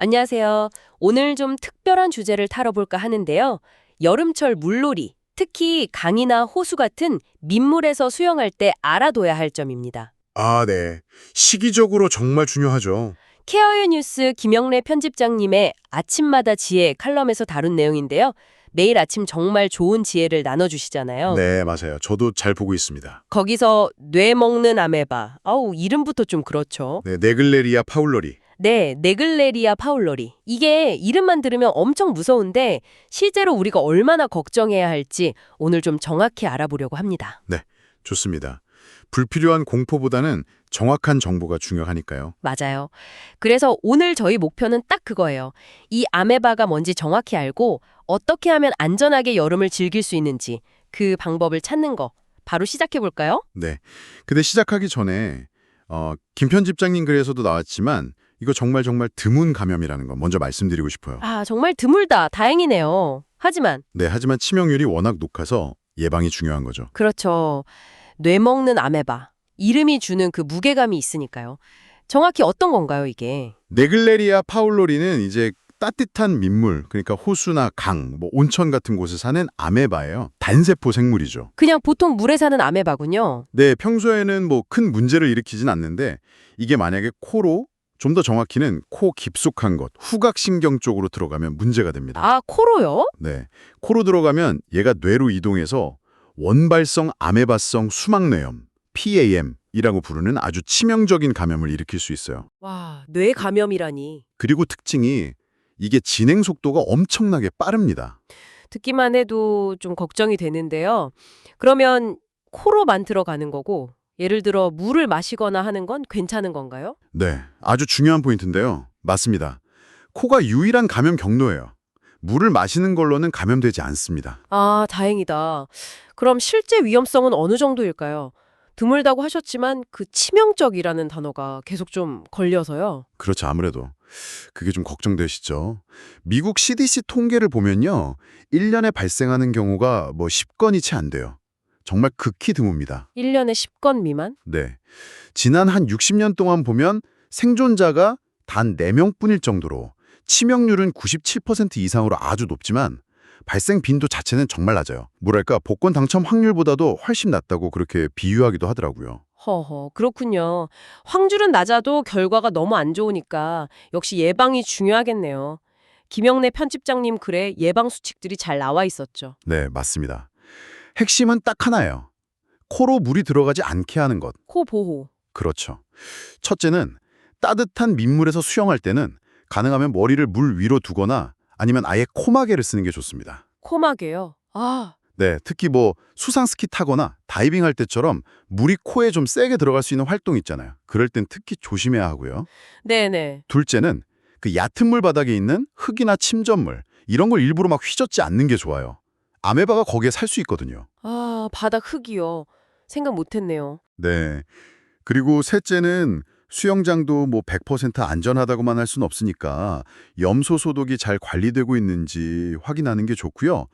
안녕하세요. 오늘 좀 특별한 주제를 다뤄볼까 하는데요. 여름철 물놀이, 특히 강이나 호수 같은 민물에서 수영할 때 알아둬야 할 점입니다. 아, 네. 시기적으로 정말 중요하죠. 케어의 뉴스 김영래 편집장님의 아침마다 지혜 칼럼에서 다룬 내용인데요. 매일 아침 정말 좋은 지혜를 나눠주시잖아요. 네, 맞아요. 저도 잘 보고 있습니다. 거기서 뇌 먹는 아메바. 아우, 이름부터 좀 그렇죠. 네, 네글레리아 파울러리. 네, 네글레리아 파울러리. 이게 이름만 들으면 엄청 무서운데 실제로 우리가 얼마나 걱정해야 할지 오늘 좀 정확히 알아보려고 합니다. 네, 좋습니다. 불필요한 공포보다는 정확한 정보가 중요하니까요. 맞아요. 그래서 오늘 저희 목표는 딱 그거예요. 이 아메바가 뭔지 정확히 알고 어떻게 하면 안전하게 여름을 즐길 수 있는지 그 방법을 찾는 거 바로 시작해 볼까요? 네. 근데 시작하기 전에 김 편집장님 글에서도 나왔지만 이거 정말 드문 감염이라는 거 먼저 말씀드리고 싶어요. 아, 정말 드물다. 다행이네요. 하지만 네, 하지만 치명률이 워낙 높아서 예방이 중요한 거죠. 그렇죠. 뇌 먹는 아메바. 이름이 주는 그 무게감이 있으니까요. 정확히 어떤 건가요, 이게? 네글레리아 파울러리는 이제 따뜻한 민물, 그러니까 호수나 강, 온천 같은 곳에 사는 아메바예요. 단세포 생물이죠. 그냥 보통 물에 사는 아메바군요. 네, 평소에는 큰 문제를 일으키진 않는데 이게 만약에 코로, 좀 더 정확히는 코 깊숙한 곳, 후각신경 쪽으로 들어가면 문제가 됩니다. 아, 코로요? 네, 코로 들어가면 얘가 뇌로 이동해서 원발성 아메바성 수막뇌염, PAM이라고 부르는 아주 치명적인 감염을 일으킬 수 있어요. 와, 뇌 감염이라니. 그리고 특징이 이게 진행 속도가 엄청나게 빠릅니다. 듣기만 해도 좀 걱정이 되는데요. 그러면 코로만 들어가는 거고, 예를 들어 물을 마시거나 하는 건 괜찮은 건가요? 네, 아주 중요한 포인트인데요. 맞습니다. 코가 유일한 감염 경로예요. 물을 마시는 걸로는 감염되지 않습니다. 아, 다행이다. 그럼 실제 위험성은 어느 정도일까요? 드물다고 하셨지만 그 치명적이라는 단어가 계속 좀 걸려서요. 그렇죠, 아무래도. 그게 좀 걱정되시죠? 미국 CDC 통계를 보면요. 1년에 발생하는 경우가 10건이 채 안 돼요. 정말 극히 드뭅니다. 1년에 10건 미만? 네. 지난 한 60년 동안 보면 생존자가 단 4명뿐일 정도로 치명률은 97% 이상으로 아주 높지만 발생 빈도 자체는 정말 낮아요. 뭐랄까, 복권 당첨 확률보다도 훨씬 낮다고 그렇게 비유하기도 하더라고요. 허허, 그렇군요. 확률은 낮아도 결과가 너무 안 좋으니까 역시 예방이 중요하겠네요. 김영래 편집장님 글에 예방 수칙들이 잘 나와 있었죠. 네, 맞습니다. 핵심은 딱 하나예요. 코로 물이 들어가지 않게 하는 것. 코 보호. 그렇죠. 첫째는 따뜻한 민물에서 수영할 때는 가능하면 머리를 물 위로 두거나 아니면 아예 코마개를 쓰는 게 좋습니다. 코막이에요. 아, 네, 특히 수상 스키 타거나 다이빙 할 때처럼 물이 코에 좀 세게 들어갈 수 있는 활동 있잖아요. 그럴 땐 특히 조심해야 하고요. 네네. 둘째는 그 얕은 물 바닥에 있는 흙이나 침전물 이런 걸 일부러 막 휘젓지 않는 게 좋아요. 아메바가 거기에 살 수 있거든요. 아, 바닥 흙이요. 생각 못했네요. 네. 그리고 셋째는 수영장도 100% 안전하다고만 할 수는 없으니까 염소 소독이 잘 관리되고 있는지 확인하는 게 좋고요.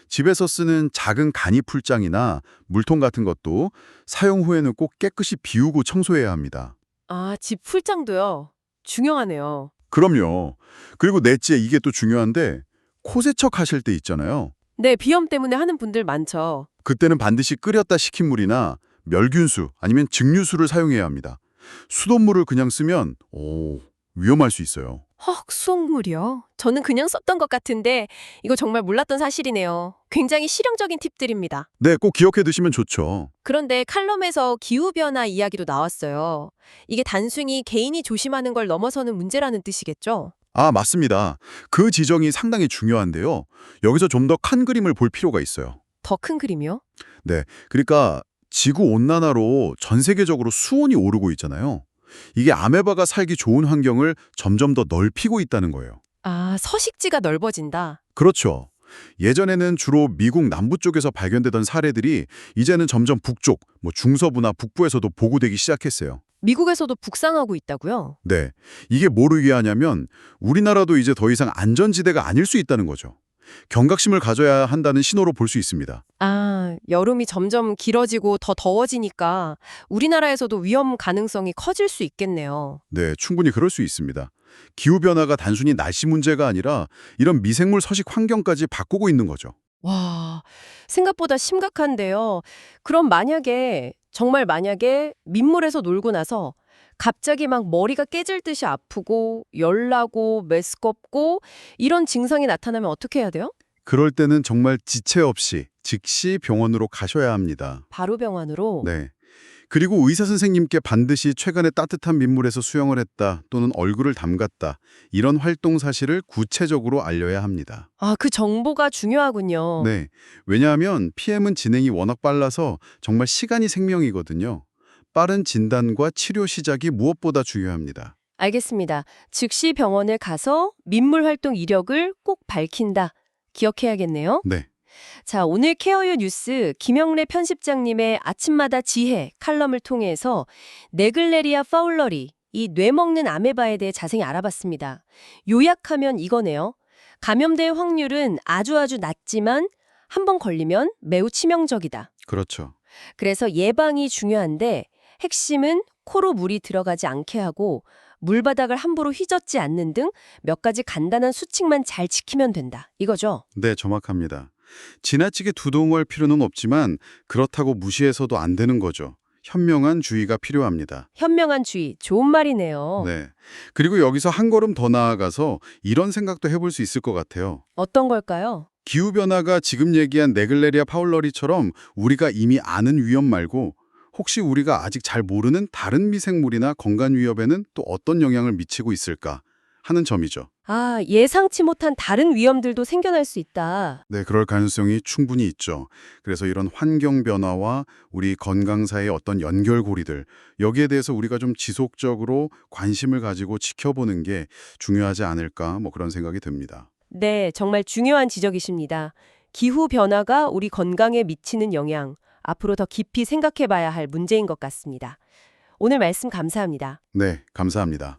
집에서 쓰는 작은 간이 풀장이나 물통 같은 것도 사용 후에는 꼭 깨끗이 비우고 청소해야 합니다. 아, 집 풀장도요. 중요하네요. 그럼요. 그리고 넷째, 이게 또 중요한데 코 세척 하실 때 있잖아요. 네, 비염 때문에 하는 분들 많죠. 그때는 반드시 끓였다 식힌 물이나 멸균수 아니면 증류수를 사용해야 합니다. 수돗물을 그냥 쓰면 위험할 수 있어요. 헉, 수돗물이요? 저는 그냥 썼던 것 같은데 이거 정말 몰랐던 사실이네요. 굉장히 실용적인 팁들입니다. 네, 꼭 기억해 두시면 좋죠. 그런데 칼럼에서 기후변화 이야기도 나왔어요. 이게 단순히 개인이 조심하는 걸 넘어서는 문제라는 뜻이겠죠? 아, 맞습니다. 그 지적이 상당히 중요한데요. 여기서 좀 더 큰 그림을 볼 필요가 있어요. 더 큰 그림이요? 네, 그러니까 지구온난화로 전 세계적으로 수온이 오르고 있잖아요. 이게 아메바가 살기 좋은 환경을 점점 더 넓히고 있다는 거예요. 아, 서식지가 넓어진다. 그렇죠. 예전에는 주로 미국 남부 쪽에서 발견되던 사례들이 이제는 점점 북쪽, 중서부나 북부에서도 보고되기 시작했어요. 미국에서도 북상하고 있다고요? 네, 이게 뭐를 의미하냐면 우리나라도 이제 더 이상 안전지대가 아닐 수 있다는 거죠. 경각심을 가져야 한다는 신호로 볼 수 있습니다. 아, 여름이 점점 길어지고 더 더워지니까 우리나라에서도 위험 가능성이 커질 수 있겠네요. 네, 충분히 그럴 수 있습니다. 기후변화가 단순히 날씨 문제가 아니라 이런 미생물 서식 환경까지 바꾸고 있는 거죠. 와, 생각보다 심각한데요. 그럼 정말 만약에 민물에서 놀고 나서 갑자기 막 머리가 깨질 듯이 아프고 열나고 메스껍고 이런 증상이 나타나면 어떻게 해야 돼요? 그럴 때는 정말 지체 없이 즉시 병원으로 가셔야 합니다. 바로 병원으로? 네. 그리고 의사 선생님께 반드시 최근에 따뜻한 민물에서 수영을 했다 또는 얼굴을 담갔다 이런 활동 사실을 구체적으로 알려야 합니다. 아, 그 정보가 중요하군요. 네. 왜냐하면 PM은 진행이 워낙 빨라서 정말 시간이 생명이거든요. 빠른 진단과 치료 시작이 무엇보다 중요합니다. 알겠습니다. 즉시 병원에 가서 민물 활동 이력을 꼭 밝힌다. 기억해야겠네요. 네. 자, 오늘 케어유 뉴스 김영래 편집장님의 아침마다 지혜 칼럼을 통해서 네글레리아 파울러리, 이 뇌먹는 아메바에 대해 자세히 알아봤습니다. 요약하면 이거네요. 감염될 확률은 아주 낮지만 한 번 걸리면 매우 치명적이다. 그렇죠. 그래서 예방이 중요한데 핵심은 코로 물이 들어가지 않게 하고 물바닥을 함부로 휘젓지 않는 등 몇 가지 간단한 수칙만 잘 지키면 된다. 이거죠? 네, 정확합니다. 지나치게 두동할 필요는 없지만 그렇다고 무시해서도 안 되는 거죠. 현명한 주의가 필요합니다. 현명한 주의, 좋은 말이네요. 네. 그리고 여기서 한 걸음 더 나아가서 이런 생각도 해볼 수 있을 것 같아요. 어떤 걸까요? 기후변화가 지금 얘기한 네글레리아 파울러리처럼 우리가 이미 아는 위험 말고 혹시 우리가 아직 잘 모르는 다른 미생물이나 건강 위협에는 또 어떤 영향을 미치고 있을까 하는 점이죠. 아, 예상치 못한 다른 위험들도 생겨날 수 있다. 네, 그럴 가능성이 충분히 있죠. 그래서 이런 환경 변화와 우리 건강 사이의 어떤 연결고리들, 여기에 대해서 우리가 좀 지속적으로 관심을 가지고 지켜보는 게 중요하지 않을까 그런 생각이 듭니다. 네, 정말 중요한 지적이십니다. 기후 변화가 우리 건강에 미치는 영향, 앞으로 더 깊이 생각해 봐야 할 문제인 것 같습니다. 오늘 말씀 감사합니다. 네, 감사합니다.